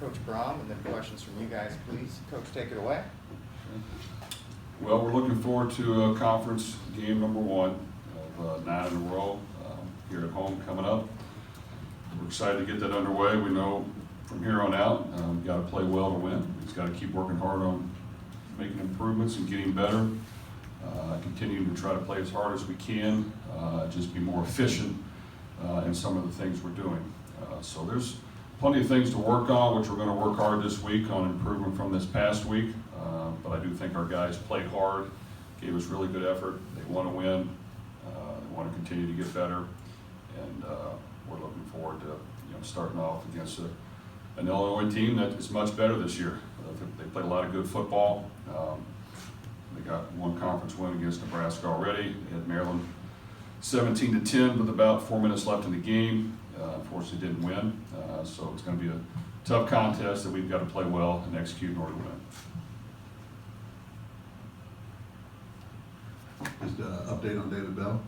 Coach Brohm, and then questions from you guys, please. Coach, take it away. Well, we're looking forward to conference game number 1 of 9 in a row here at home coming up. We're excited to get that underway. We know from here on out, we've got to play well to win. We've got to keep working hard on making improvements and getting better, continuing to try to play as hard as we can, just be more efficient in some of the things we're doing. So there's plenty of things to work on, which we're going to work hard this week on improvement from this past week. But I do think our guys played hard, gave us really good effort. They want to win. They want to continue to get better, and we're looking forward to starting off against an Illinois team that is much better this year. They played a lot of good football. They got one conference win against Nebraska already. They had Maryland 17-10 with about 4 minutes left in the game. Unfortunately didn't win. So it's going to be a tough contest that we've got to play well and execute in order to win. Just an update on David Bell.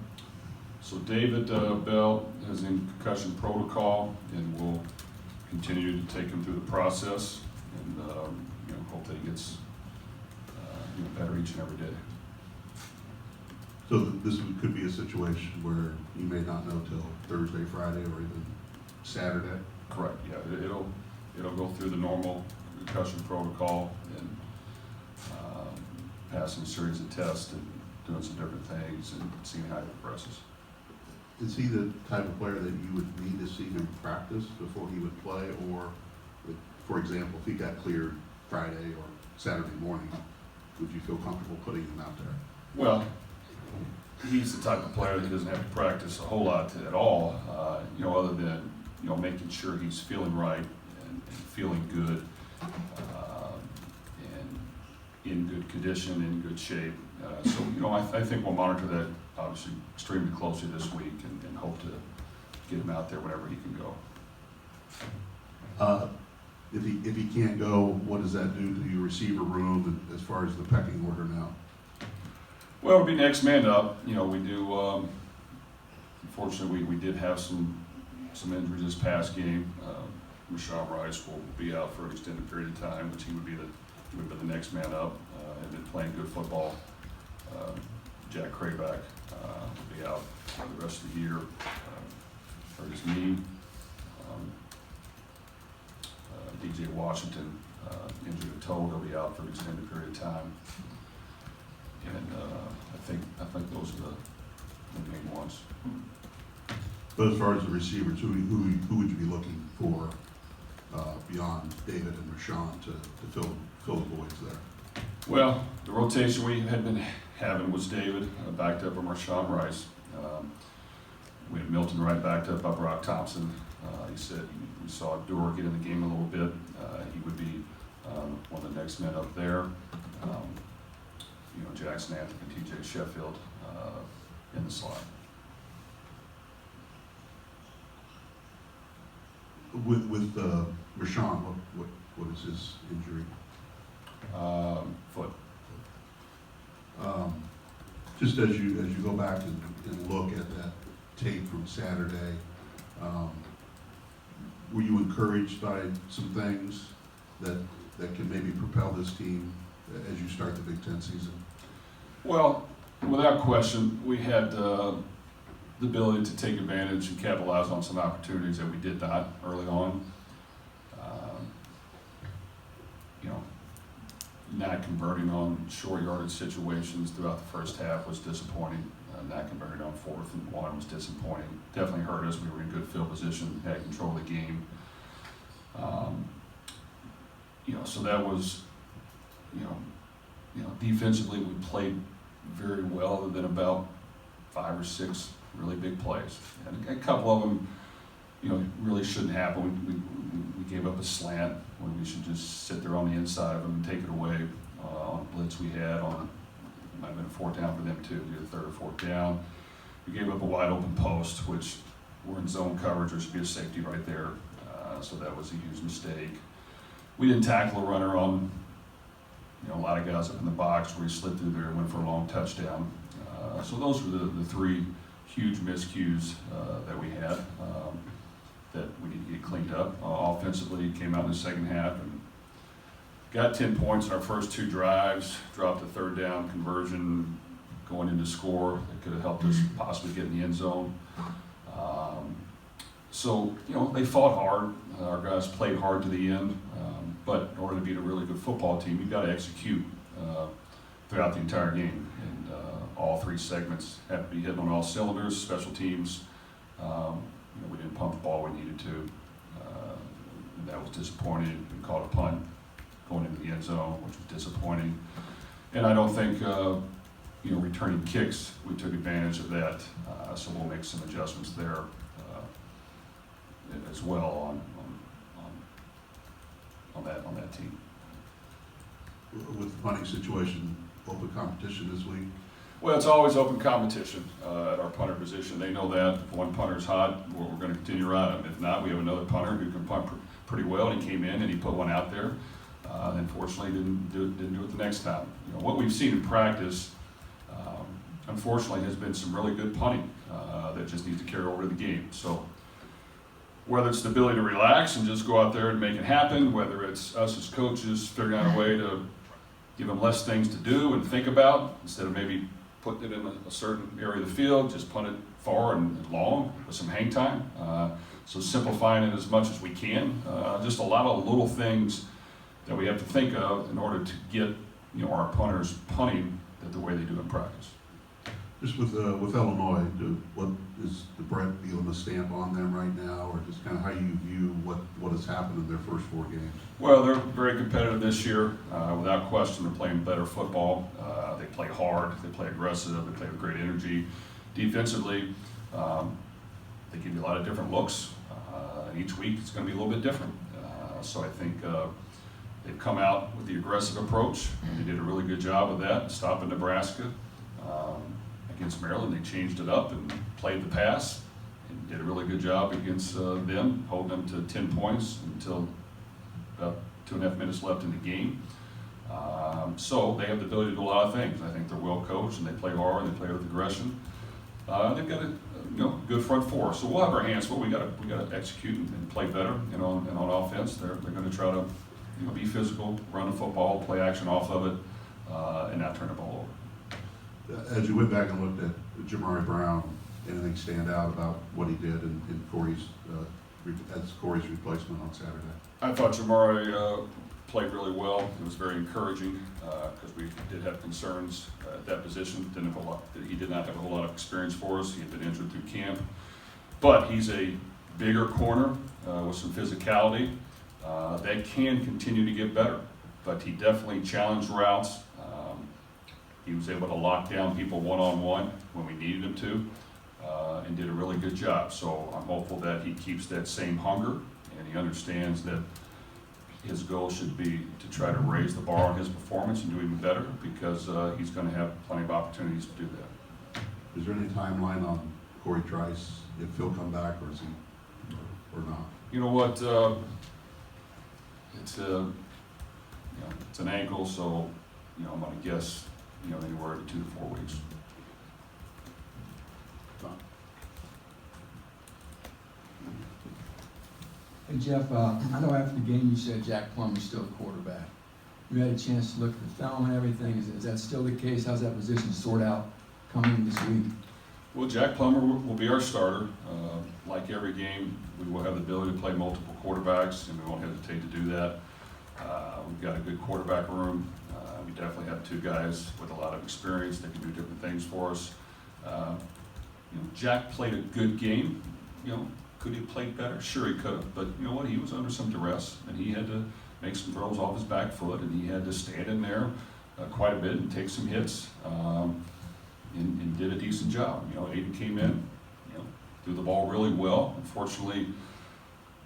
So David Bell is in concussion protocol, and we'll continue to take him through the process, and hope that he gets better each and every day. So this could be a situation where you may not know till Thursday, Friday, or even Saturday. Correct. Yeah, it'll go through the normal concussion protocol and passing a series of tests and doing some different things and seeing how he progresses. Is he the type of player that you would need to see him practice before he would play, or, for example, if he got cleared Friday or Saturday morning, would you feel comfortable putting him out there? Well, he's the type of player that doesn't have to practice a whole lot at all, other than making sure he's feeling right and feeling good, and in good condition, in good shape. I think we'll monitor that obviously extremely closely this week and hope to get him out there whenever he can go. If he can't go, what does that do to your receiver room and as far as the pecking order now? Well, it'll be next man up. We do. Unfortunately, we did have some injuries this past game. Rashawn Rice will be out for an extended period of time, which he would be the next man up. And been playing good football. Jack Crayback will be out for the rest of the year. Hurt his knee. DJ Washington injured a toe. He'll be out for an extended period of time. And I think those are the main ones. But as far as the receivers, who would you be looking for beyond David and Rashawn to fill the voids there? Well, the rotation we had been having was David backed up by Rashawn Rice. We had Milton Wright backed up by Brock Thompson. He said we saw Dorr get in the game a little bit. He would be one of the next men up there. Jackson Anthony and TJ Sheffield in the slot. With Rashawn, what is his injury? Foot. Just as you go back and look at that tape from Saturday, were you encouraged by some things that can maybe propel this team as you start the Big Ten season? Well, without question, we had the ability to take advantage and capitalize on some opportunities that we did not early on. Not converting on short yardage situations throughout the first half was disappointing. Not converting on 4th and 1 was disappointing. Definitely hurt us. We were in good field position, had control of the game. So that was, defensively we played very well, other than about 5 or 6 really big plays. And a couple of them, really shouldn't happen. We gave up a slant when we should just sit there on the inside of them and take it away. On a blitz we had on, it might have been a 4th down for them too, either 3rd or 4th down. We gave up a wide open post, which we're in zone coverage. There should be a safety right there. So that was a huge mistake. We didn't tackle a runner on, a lot of guys up in the box where he slid through there and went for a long touchdown. So those were the 3 huge miscues that we had. that we need to get cleaned up. Offensively, came out in the second half and got 10 points in our first 2 drives, dropped a 3rd down conversion going into score that could have helped us possibly get in the end zone. So, they fought hard. Our guys played hard to the end. But in order to beat a really good football team, you've got to execute throughout the entire game. And all 3 segments have to be hitting on all cylinders. Special teams, we didn't pump the ball we needed to. And that was disappointing. We caught a punt going into the end zone, which was disappointing. And I don't think, returning kicks, we took advantage of that. So we'll make some adjustments there as well on that team. With the punting situation, open competition this week? Well, it's always open competition at our punter position. They know that if one punter's hot, we're going to continue to run him. If not, we have another punter who can punt pretty well, and he came in and he put one out there. Unfortunately, didn't do it the next time. What we've seen in practice, unfortunately, has been some really good punting that just needs to carry over to the game. So whether it's the ability to relax and just go out there and make it happen, whether it's us as coaches figuring out a way to give them less things to do and think about, instead of maybe putting it in a certain area of the field, just punt it far and long with some hang time. So simplifying it as much as we can. Just a lot of little things that we have to think of in order to get our punters punting the way they do in practice. Just with Illinois, what is the Brett feeling a stamp on them right now, or just kind of how you view what has happened in their first 4 games? Well, they're very competitive this year. Without question, they're playing better football. They play hard, they play aggressive, they play with great energy. Defensively, they give you a lot of different looks. And each week it's going to be a little bit different. So I think they've come out with the aggressive approach, and they did a really good job of that, stopping Nebraska. Against Maryland, they changed it up and played the pass and did a really good job against them, holding them to 10 points until about 2.5 minutes left in the game. So they have the ability to do a lot of things. I think they're well coached and they play hard and they play with aggression. They've got a good front 4, so we'll have our hands full. We got to execute and play better. And on offense, they're going to try to be physical, run the football, play action off of it, and not turn the ball over. As you went back and looked at Jamari Brown, anything stand out about what he did in Corey's replacement on Saturday? I thought Jamari played really well. It was very encouraging because we did have concerns at that position. He did not have a whole lot of experience for us. He had been injured through camp, but he's a bigger corner with some physicality that can continue to get better. But he definitely challenged routes. He was able to lock down people one-on-one when we needed him to, and did a really good job. So I'm hopeful that he keeps that same hunger, and he understands that his goal should be to try to raise the bar on his performance and do even better, because he's going to have plenty of opportunities to do that. Is there any timeline on Corey Trice, if he'll come back, or is he, or not? You know what? It's an ankle, so I'm going to guess anywhere to 2 to 4 weeks. Hey Jeff, I know after the game you said Jack Plum is still the quarterback. You had a chance to look at the film and everything. Is that still the case? How's that position sort out coming this week? Well, Jack Plummer will be our starter. Like every game, we will have the ability to play multiple quarterbacks, and we won't hesitate to do that. We've got a good quarterback room. We definitely have 2 guys with a lot of experience that can do different things for us. Jack played a good game. Could he have played better? Sure, he could have. But you know what? He was under some duress, and he had to make some throws off his back foot, and he had to stand in there quite a bit and take some hits, and did a decent job. Aiden came in, threw the ball really well. Unfortunately,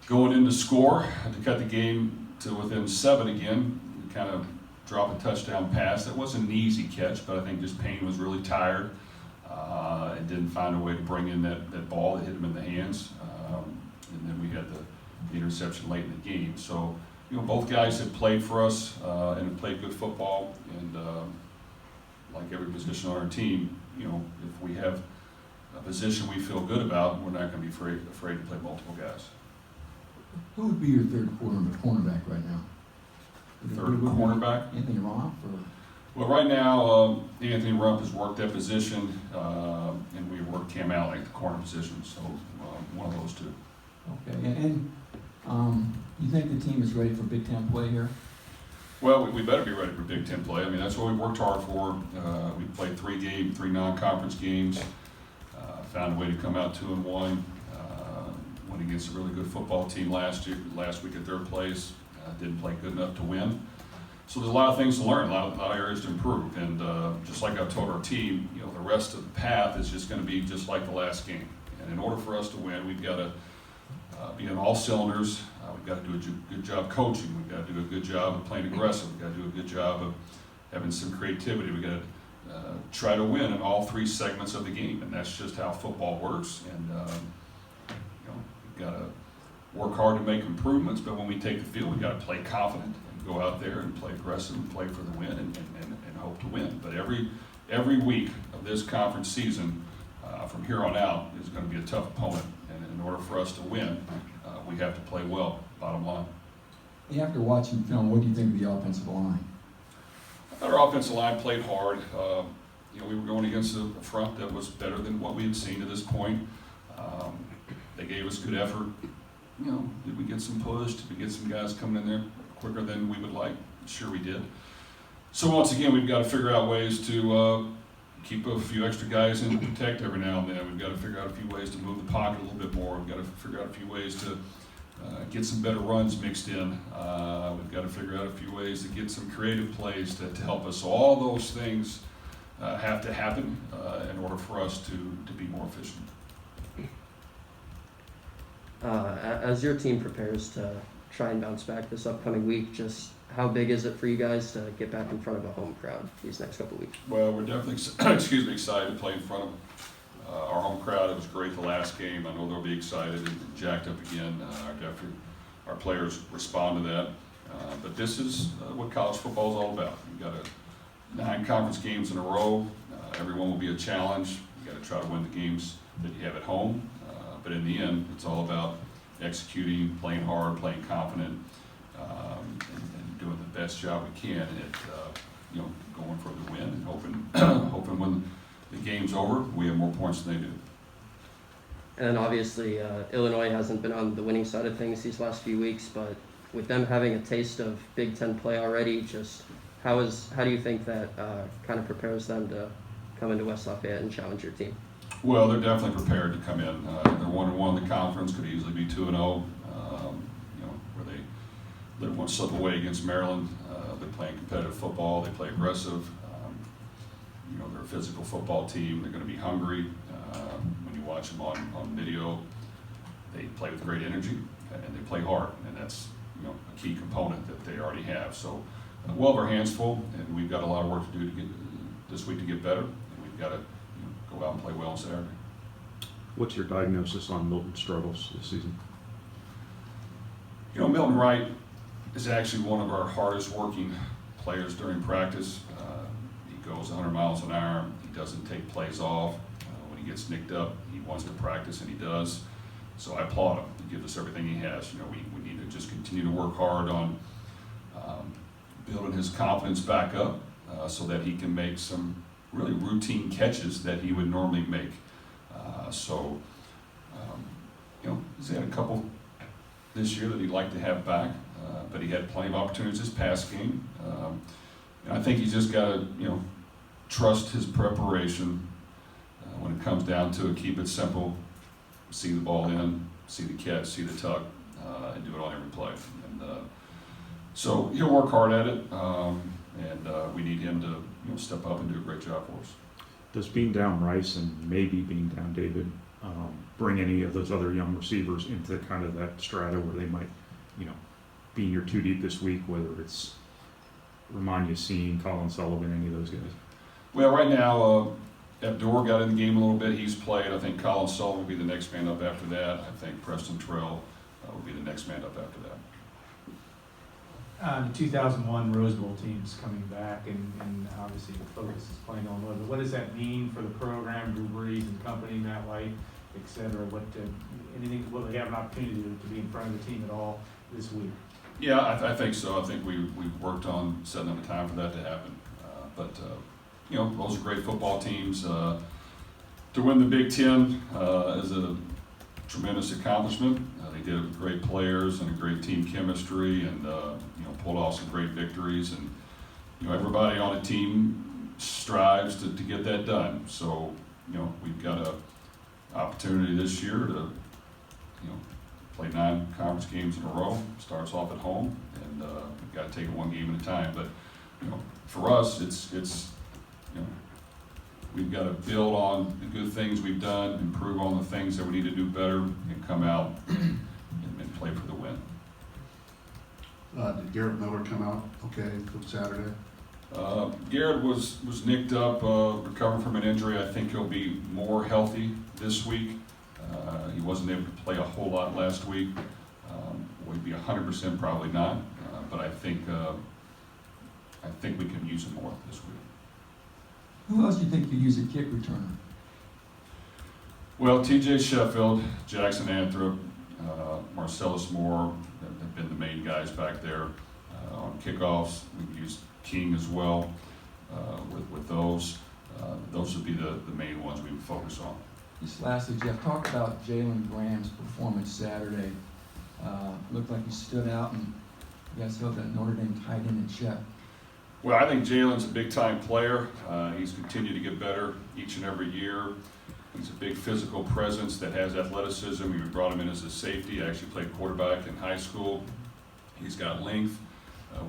going in to score, to cut the game to within 7 again, we kind of dropped a touchdown pass. That wasn't an easy catch, but I think just Payne was really tired and didn't find a way to bring in that ball that hit him in the hands. And then we had the interception late in the game. So, both guys have played for us and have played good football. And like every position on our team, if we have a position we feel good about, we're not going to be afraid to play multiple guys. Who would be your third cornerback right now? Third cornerback? Anthony Roth or? Well, right now, Anthony Rupp has worked that position, and we worked Cam Allen at the corner position, so one of those two. Okay, and you think the team is ready for Big Ten play here? Well, we better be ready for Big Ten play. I mean, that's what we worked hard for. We played 3 non-conference games, found a way to come out 2-1, went against a really good football team last week at third place, didn't play good enough to win. So there's a lot of things to learn, a lot of areas to improve, and just like I've told our team, you know, the rest of the path is just going to be just like the last game. And in order for us to win, we've got to be on all cylinders. We've got to do a good job coaching. We've got to do a good job of playing aggressive. We've got to do a good job of having some creativity. We've got to try to win in all 3 segments of the game, and that's just how football works. And you know, we've got to work hard to make improvements, but when we take the field, we've got to play confident and go out there and play aggressive and play for the win and hope to win. But every week of this conference season, from here on out, is going to be a tough opponent. And in order for us to win, we have to play well, bottom line. After watching film, what do you think of the offensive line? I thought our offensive line played hard. You know, we were going against a front that was better than what we had seen to this point. They gave us good effort. You know, did we get some push? Did we get some guys coming in there quicker than we would like? Sure we did. So once again, we've got to figure out ways to keep a few extra guys in to protect every now and then. We've got to figure out a few ways to move the pocket a little bit more. We've got to figure out a few ways to get some better runs mixed in. We've got to figure out a few ways to get some creative plays to help us. So all those things have to happen in order for us to be more efficient. As your team prepares to try and bounce back this upcoming week, just how big is it for you guys to get back in front of a home crowd these next couple of weeks? Well, we're definitely excited to play in front of our home crowd. It was great the last game. I know they'll be excited and jacked up again. Our players respond to that. But this is what college football is all about. You've got 9 conference games in a row. Everyone will be a challenge. You've got to try to win the games that you have at home. But in the end, it's all about executing, playing hard, playing confident, and doing the best job we can at going for the win and hoping when the game's over, we have more points than they do. And obviously, Illinois hasn't been on the winning side of things these last few weeks, but with them having a taste of Big Ten play already, just how do you think that kind of prepares them to come into West Lafayette and challenge your team? Well, they're definitely prepared to come in. They're 1-1 in the conference, could easily be 2-0. Where they let one slip away against Maryland. They're playing competitive football. They play aggressive. They're a physical football team. They're going to be hungry. When you watch them on video, they play with great energy and they play hard, and that's a key component that they already have. So, we'll have our hands full, and we've got a lot of work to do this week to get better. And we've got to go out and play well on Saturday. What's your diagnosis on Milton's struggles this season? Milton Wright is actually one of our hardest working players during practice. He goes 100 miles an hour. He doesn't take plays off. When he gets nicked up, he wants to practice, and he does. So I applaud him. He gives us everything he has. We need to just continue to work hard on building his confidence back up so that he can make some really routine catches that he would normally make. He's had a couple this year that he'd like to have back, but he had plenty of opportunities this past game. And I think he's just got to, trust his preparation when it comes down to it. Keep it simple, see the ball in, see the catch, see the tuck, and do it on every play. And so he'll work hard at it, and we need him to step up and do a great job for us. Does being down Rice and maybe being down David bring any of those other young receivers into kind of that strata where they might, be in your 2 deep this week, whether it's Ramon Yassin, Colin Sullivan, any of those guys? Well, right now, Abdur got in the game a little bit. He's played. I think Colin Sullivan will be the next man up after that. I think Preston Terrell will be the next man up after that. The 2001 Rose Bowl team's coming back, and obviously the focus is playing on Illinois. But what does that mean for the program, Drew Brees and company, Matt White, et cetera? Anything, will they have an opportunity to be in front of the team at all this week? Yeah, I think so. I think we've worked on setting up a time for that to happen. You know, those are great football teams. To win the Big Ten is a tremendous accomplishment. They did it with great players and a great team chemistry, and you know, pulled off some great victories. And you know, everybody on the team strives to get that done. So you know, we've got an opportunity this year to play 9 conference games in a row. Starts off at home, and we've got to take it one game at a time. But you know, for us, it's you know, we've got to build on the good things we've done, improve on the things that we need to do better, and come out and play for the win. Did Garrett Miller come out okay for Saturday? Garrett was nicked up, recovering from an injury. I think he'll be more healthy this week. He wasn't able to play a whole lot last week. Will he be 100%? Probably not. But I think we can use him more this week. Who else do you think you use a kick returner? Well, T.J. Sheffield, Jackson Anthrop, Marcellus Moore have been the main guys back there. On kickoffs, we've used King as well with those. Those would be the main ones we would focus on. Just lastly, Jeff, talk about Jalen Graham's performance Saturday. Looked like he stood out, and you guys held that Notre Dame tight end in check. Well, I think Jalen's a big-time player. He's continued to get better each and every year. He's a big physical presence that has athleticism. We brought him in as a safety. I actually played quarterback in high school. He's got length.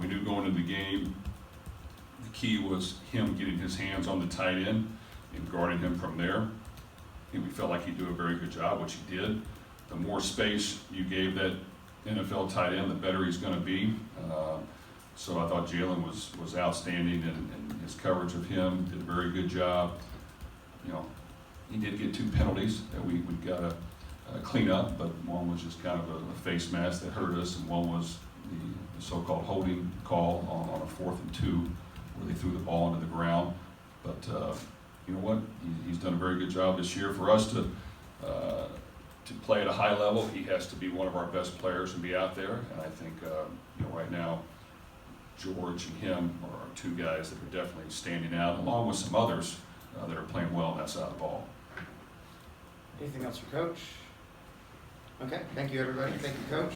We knew going into the game, the key was him getting his hands on the tight end and guarding him from there. And we felt like he'd do a very good job, which he did. The more space you gave that NFL tight end, the better he's going to be. So I thought Jalen was outstanding, and his coverage of him did a very good job. You know, he did get 2 penalties that we've got to clean up, but one was just kind of a face mask that hurt us, and one was the so-called holding call on a 4th and 2, where they threw the ball into the ground. But you know what? He's done a very good job this year. For us to play at a high level, he has to be one of our best players and be out there. And I think you know, right now, George and him are 2 guys that are definitely standing out, along with some others that are playing well on that side of the ball. Anything else for Coach? Okay, thank you, everybody. Thank you, Coach.